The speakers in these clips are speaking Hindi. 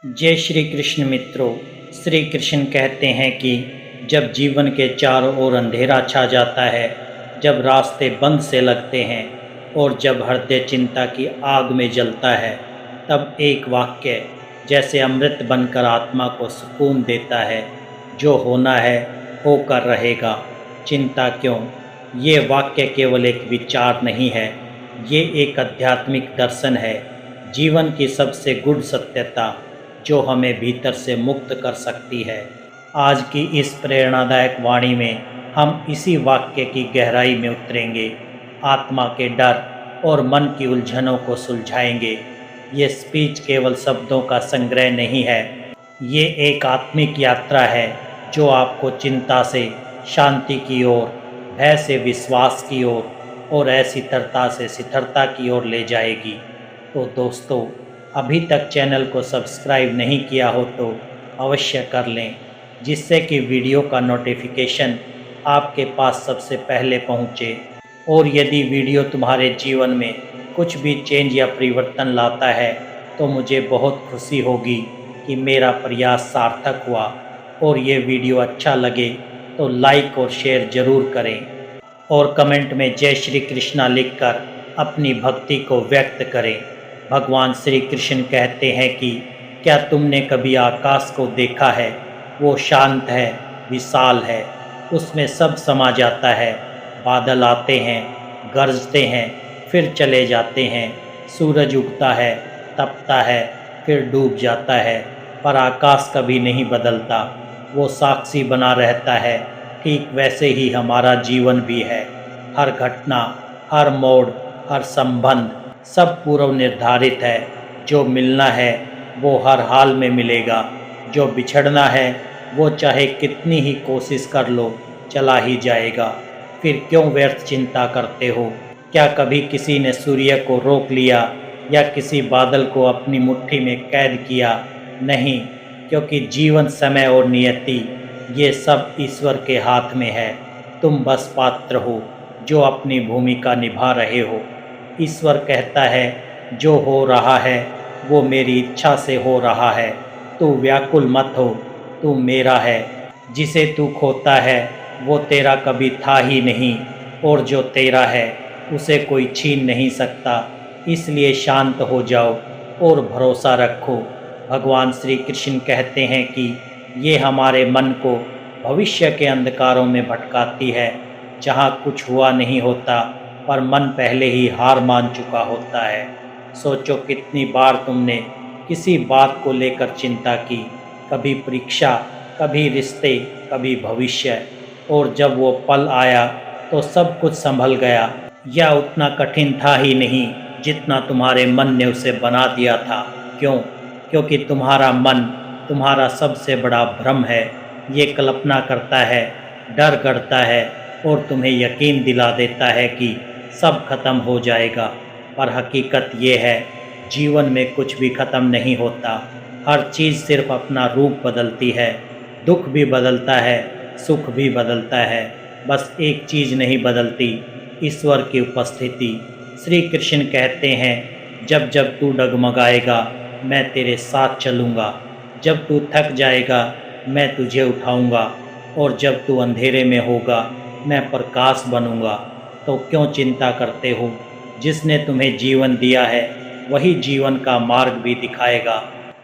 जय श्री कृष्ण मित्रों। श्री कृष्ण कहते हैं कि जब जीवन के चारों ओर अंधेरा छा जाता है, जब रास्ते बंद से लगते हैं और जब हृदय चिंता की आग में जलता है, तब एक वाक्य जैसे अमृत बनकर आत्मा को सुकून देता है। जो होना है होकर रहेगा, चिंता क्यों। ये वाक्य केवल एक विचार नहीं है, ये एक आध्यात्मिक दर्शन है, जीवन की सबसे गूढ़ सत्यता जो हमें भीतर से मुक्त कर सकती है। आज की इस प्रेरणादायक वाणी में हम इसी वाक्य की गहराई में उतरेंगे, आत्मा के डर और मन की उलझनों को सुलझाएंगे। ये स्पीच केवल शब्दों का संग्रह नहीं है, ये एक आत्मिक यात्रा है जो आपको चिंता से शांति की ओर, भय से विश्वास की ओर और ऐसी तरता से स्थिरता की ओर ले जाएगी। तो दोस्तों, अभी तक चैनल को सब्सक्राइब नहीं किया हो तो अवश्य कर लें, जिससे कि वीडियो का नोटिफिकेशन आपके पास सबसे पहले पहुंचे। और यदि वीडियो तुम्हारे जीवन में कुछ भी चेंज या परिवर्तन लाता है तो मुझे बहुत खुशी होगी कि मेरा प्रयास सार्थक हुआ। और ये वीडियो अच्छा लगे तो लाइक और शेयर ज़रूर करें और कमेंट में जय श्री कृष्णा लिखकर अपनी भक्ति को व्यक्त करें। भगवान श्री कृष्ण कहते हैं कि क्या तुमने कभी आकाश को देखा है? वो शांत है, विशाल है, उसमें सब समा जाता है। बादल आते हैं, गरजते हैं, फिर चले जाते हैं। सूरज उगता है, तपता है, फिर डूब जाता है, पर आकाश कभी नहीं बदलता, वो साक्षी बना रहता है। ठीक वैसे ही हमारा जीवन भी है। हर घटना, हर मोड़, हर संबंध सब पूर्व निर्धारित है। जो मिलना है वो हर हाल में मिलेगा, जो बिछड़ना है वो चाहे कितनी ही कोशिश कर लो चला ही जाएगा। फिर क्यों व्यर्थ चिंता करते हो? क्या कभी किसी ने सूर्य को रोक लिया या किसी बादल को अपनी मुट्ठी में कैद किया? नहीं, क्योंकि जीवन, समय और नियति ये सब ईश्वर के हाथ में है। तुम बस पात्र हो जो अपनी भूमिका निभा रहे हो। ईश्वर कहता है, जो हो रहा है वो मेरी इच्छा से हो रहा है। तू व्याकुल मत हो, तू मेरा है। जिसे तू खोता है वो तेरा कभी था ही नहीं, और जो तेरा है उसे कोई छीन नहीं सकता। इसलिए शांत हो जाओ और भरोसा रखो। भगवान श्री कृष्ण कहते हैं कि ये हमारे मन को भविष्य के अंधकारों में भटकाती है, जहाँ कुछ हुआ नहीं होता पर मन पहले ही हार मान चुका होता है। सोचो कितनी बार तुमने किसी बात को लेकर चिंता की, कभी परीक्षा, कभी रिश्ते, कभी भविष्य, और जब वो पल आया तो सब कुछ संभल गया, या उतना कठिन था ही नहीं जितना तुम्हारे मन ने उसे बना दिया था। क्यों? क्योंकि तुम्हारा मन तुम्हारा सबसे बड़ा भ्रम है। ये कल्पना करता है, डर करता है और तुम्हें यकीन दिला देता है कि सब खत्म हो जाएगा। पर हकीकत ये है, जीवन में कुछ भी ख़त्म नहीं होता। हर चीज़ सिर्फ अपना रूप बदलती है। दुख भी बदलता है, सुख भी बदलता है, बस एक चीज़ नहीं बदलती, ईश्वर की उपस्थिति। श्री कृष्ण कहते हैं, जब जब तू डगमगाएगा मैं तेरे साथ चलूँगा, जब तू थक जाएगा मैं तुझे उठाऊँगा, और जब तू अंधेरे में होगा मैं प्रकाश बनूँगा। तो क्यों चिंता करते हो? जिसने तुम्हें जीवन दिया है वही जीवन का मार्ग भी दिखाएगा।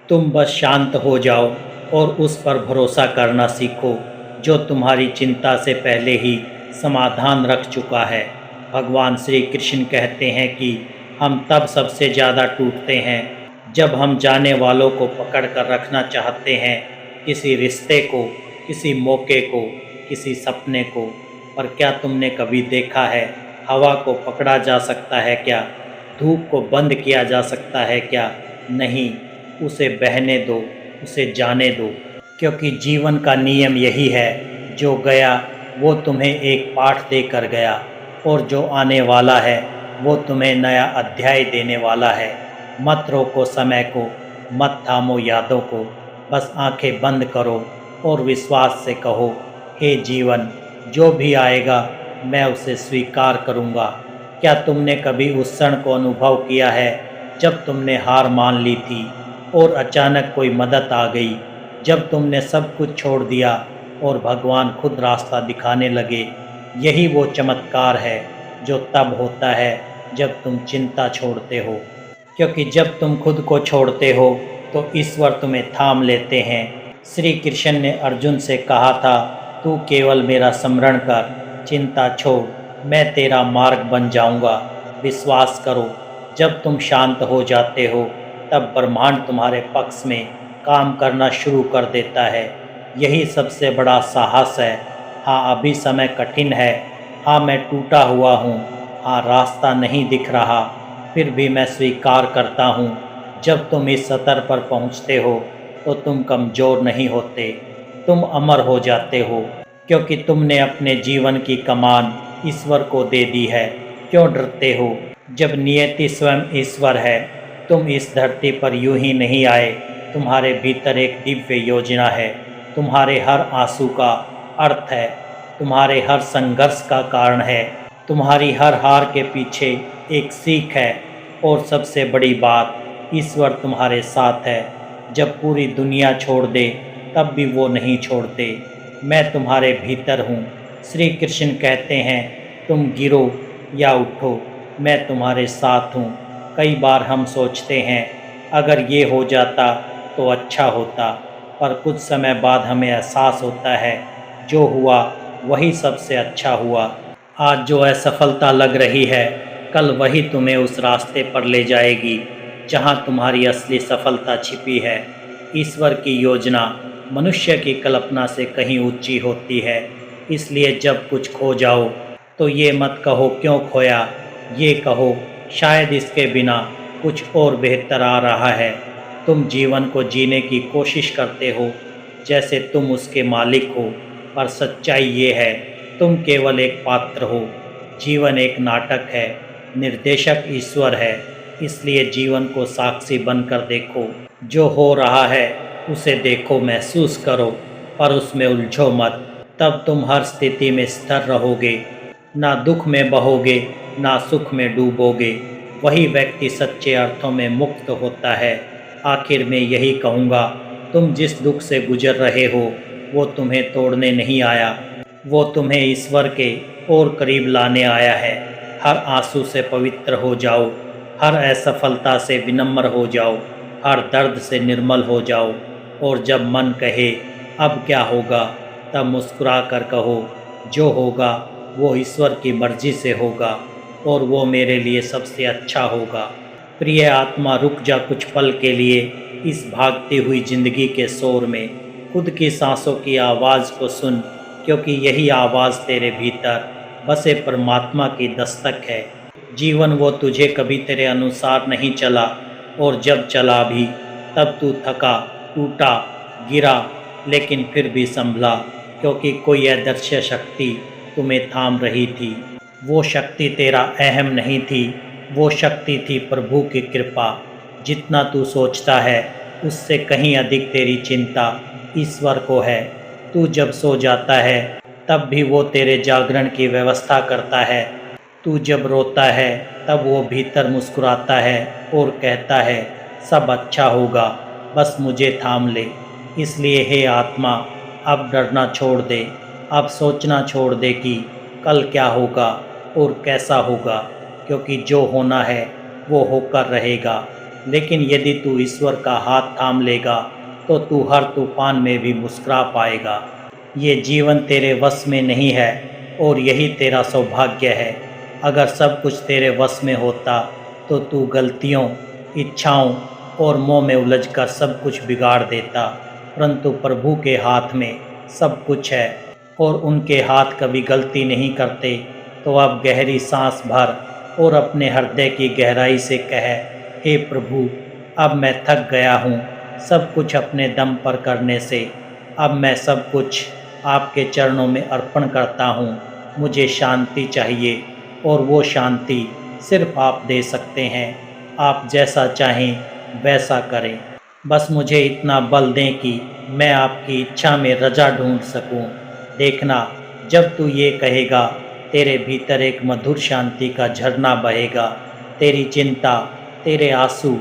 तुम बस शांत हो जाओ और उस पर भरोसा करना सीखो जो तुम्हारी चिंता से पहले ही समाधान रख चुका है। भगवान श्री कृष्ण कहते हैं कि हम तब सबसे ज़्यादा टूटते हैं जब हम जाने वालों को पकड़ कर रखना चाहते हैं, किसी रिश्ते को, किसी मौके को, किसी सपने को। पर क्या तुमने कभी देखा है, हवा को पकड़ा जा सकता है क्या? धूप को बंद किया जा सकता है क्या? नहीं, उसे बहने दो, उसे जाने दो। क्योंकि जीवन का नियम यही है, जो गया वो तुम्हें एक पाठ देकर गया, और जो आने वाला है वो तुम्हें नया अध्याय देने वाला है। मत रोको समय को, मत थामो यादों को, बस आंखें बंद करो और विश्वास से कहो, हे जीवन, जो भी आएगा मैं उसे स्वीकार करूँगा। क्या तुमने कभी उस क्षण को अनुभव किया है जब तुमने हार मान ली थी और अचानक कोई मदद आ गई। जब तुमने सब कुछ छोड़ दिया और भगवान खुद रास्ता दिखाने लगे। यही वो चमत्कार है जो तब होता है जब तुम चिंता छोड़ते हो, क्योंकि जब तुम खुद को छोड़ते हो तो ईश्वर तुम्हें थाम लेते हैं। श्री कृष्ण ने अर्जुन से कहा था, तू केवल मेरा स्मरण कर, चिंता छोड़, मैं तेरा मार्ग बन जाऊंगा। विश्वास करो, जब तुम शांत हो जाते हो तब ब्रह्मांड तुम्हारे पक्ष में काम करना शुरू कर देता है। यही सबसे बड़ा साहस है। हाँ, अभी समय कठिन है। हाँ, मैं टूटा हुआ हूँ। हाँ, रास्ता नहीं दिख रहा, फिर भी मैं स्वीकार करता हूँ। जब तुम इस स्तर पर पहुँचते हो तो तुम कमज़ोर नहीं होते, तुम अमर हो जाते हो, क्योंकि तुमने अपने जीवन की कमान ईश्वर को दे दी है। क्यों डरते हो, जब नियति स्वयं ईश्वर है। तुम इस धरती पर यूं ही नहीं आए, तुम्हारे भीतर एक दिव्य योजना है। तुम्हारे हर आंसू का अर्थ है, तुम्हारे हर संघर्ष का कारण है, तुम्हारी हर हार के पीछे एक सीख है। और सबसे बड़ी बात, ईश्वर तुम्हारे साथ है। जब पूरी दुनिया छोड़ दे तब भी वो नहीं छोड़ते। मैं तुम्हारे भीतर हूँ। श्री कृष्ण कहते हैं, तुम गिरो या उठो, मैं तुम्हारे साथ हूँ। कई बार हम सोचते हैं अगर ये हो जाता तो अच्छा होता, पर कुछ समय बाद हमें एहसास होता है जो हुआ वही सबसे अच्छा हुआ। आज जो असफलता लग रही है, कल वही तुम्हें उस रास्ते पर ले जाएगी जहाँ तुम्हारी असली सफलता छिपी है। ईश्वर की योजना मनुष्य की कल्पना से कहीं ऊंची होती है। इसलिए जब कुछ खो जाओ तो ये मत कहो क्यों खोया, ये कहो शायद इसके बिना कुछ और बेहतर आ रहा है। तुम जीवन को जीने की कोशिश करते हो जैसे तुम उसके मालिक हो, पर सच्चाई ये है, तुम केवल एक पात्र हो। जीवन एक नाटक है, निर्देशक ईश्वर है। इसलिए जीवन को साक्षी बनकर देखो। जो हो रहा है उसे देखो, महसूस करो, पर उसमें उलझो मत। तब तुम हर स्थिति में स्थिर रहोगे, ना दुख में बहोगे ना सुख में डूबोगे। वही व्यक्ति सच्चे अर्थों में मुक्त होता है। आखिर में यही कहूँगा, तुम जिस दुख से गुजर रहे हो वो तुम्हें तोड़ने नहीं आया, वो तुम्हें ईश्वर के और करीब लाने आया है। हर आंसू से पवित्र हो जाओ, हर असफलता से विनम्र हो जाओ, हर दर्द से निर्मल हो जाओ। और जब मन कहे अब क्या होगा, तब मुस्कुरा कर कहो, जो होगा वो ईश्वर की मर्जी से होगा और वो मेरे लिए सबसे अच्छा होगा। प्रिय आत्मा, रुक जा कुछ पल के लिए इस भागती हुई जिंदगी के शोर में। खुद की सांसों की आवाज़ को सुन, क्योंकि यही आवाज़ तेरे भीतर बसे परमात्मा की दस्तक है। जीवन वो तुझे कभी तेरे अनुसार नहीं चला, और जब चला भी तब तू थका, टूटा, गिरा, लेकिन फिर भी संभला, क्योंकि कोई अदृश्य शक्ति तुम्हें थाम रही थी। वो शक्ति तेरा अहम नहीं थी, वो शक्ति थी प्रभु की कृपा। जितना तू सोचता है उससे कहीं अधिक तेरी चिंता ईश्वर को है। तू जब सो जाता है तब भी वो तेरे जागरण की व्यवस्था करता है। तू जब रोता है तब वो भीतर मुस्कुराता है और कहता है, सब अच्छा होगा, बस मुझे थाम ले। इसलिए हे आत्मा, अब डरना छोड़ दे, अब सोचना छोड़ दे कि कल क्या होगा और कैसा होगा, क्योंकि जो होना है वो होकर रहेगा। लेकिन यदि तू ईश्वर का हाथ थाम लेगा तो तू हर तूफान में भी मुस्कुरा पाएगा। ये जीवन तेरे वश में नहीं है और यही तेरा सौभाग्य है। अगर सब कुछ तेरे वश में होता तो तू गलतियों, इच्छाओं और मोह में उलझकर सब कुछ बिगाड़ देता। परंतु प्रभु के हाथ में सब कुछ है और उनके हाथ कभी गलती नहीं करते। तो अब गहरी सांस भर और अपने हृदय की गहराई से कह, हे प्रभु, अब मैं थक गया हूँ सब कुछ अपने दम पर करने से। अब मैं सब कुछ आपके चरणों में अर्पण करता हूँ। मुझे शांति चाहिए और वो शांति सिर्फ आप दे सकते हैं। आप जैसा चाहें वैसा करें, बस मुझे इतना बल दें कि मैं आपकी इच्छा में रजा ढूंढ सकूं। देखना, जब तू ये कहेगा तेरे भीतर एक मधुर शांति का झरना बहेगा। तेरी चिंता, तेरे आंसू,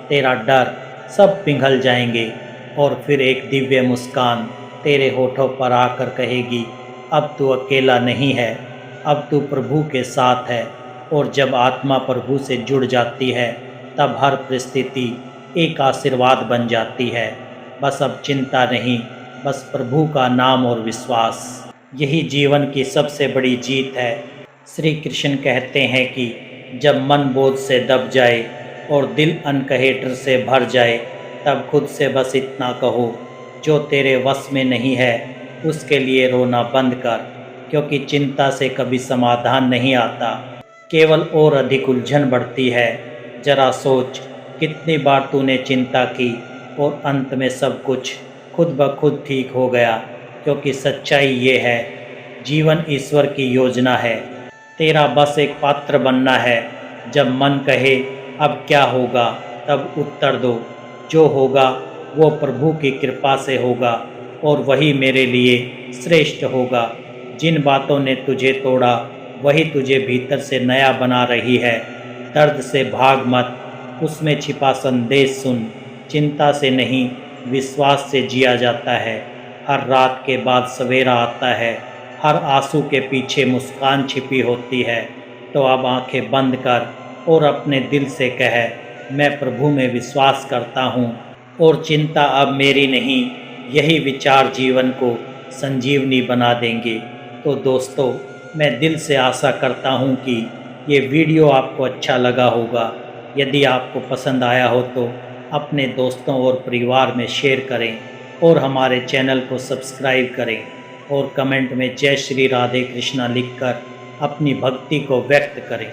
तेरा डर सब पिघल जाएंगे और फिर एक दिव्य मुस्कान तेरे होठों पर आकर कहेगी, अब तू अकेला नहीं है, अब तू प्रभु के साथ है। और जब आत्मा प्रभु से जुड़ जाती है तब हर परिस्थिति एक आशीर्वाद बन जाती है। बस अब चिंता नहीं, बस प्रभु का नाम और विश्वास, यही जीवन की सबसे बड़ी जीत है। श्री कृष्ण कहते हैं कि जब मन बोझ से दब जाए और दिल अनकहे डर से भर जाए, तब खुद से बस इतना कहो, जो तेरे वश में नहीं है उसके लिए रोना बंद कर, क्योंकि चिंता से कभी समाधान नहीं आता, केवल और अधिक उलझन बढ़ती है। जरा सोच, कितनी बार तूने चिंता की और अंत में सब कुछ खुद ब खुद ठीक हो गया। क्योंकि सच्चाई ये है, जीवन ईश्वर की योजना है, तेरा बस एक पात्र बनना है। जब मन कहे अब क्या होगा, तब उत्तर दो, जो होगा वो प्रभु की कृपा से होगा और वही मेरे लिए श्रेष्ठ होगा। जिन बातों ने तुझे तोड़ा वही तुझे भीतर से नया बना रही है। दर्द से भाग मत, उसमें छिपा संदेश सुन। चिंता से नहीं, विश्वास से जिया जाता है। हर रात के बाद सवेरा आता है, हर आंसू के पीछे मुस्कान छिपी होती है। तो अब आंखें बंद कर और अपने दिल से कह, मैं प्रभु में विश्वास करता हूँ और चिंता अब मेरी नहीं। यही विचार जीवन को संजीवनी बना देंगे। तो दोस्तों, मैं दिल से आशा करता हूँ कि ये वीडियो आपको अच्छा लगा होगा। यदि आपको पसंद आया हो तो अपने दोस्तों और परिवार में शेयर करें और हमारे चैनल को सब्सक्राइब करें और कमेंट में जय श्री राधे कृष्णा लिखकर अपनी भक्ति को व्यक्त करें।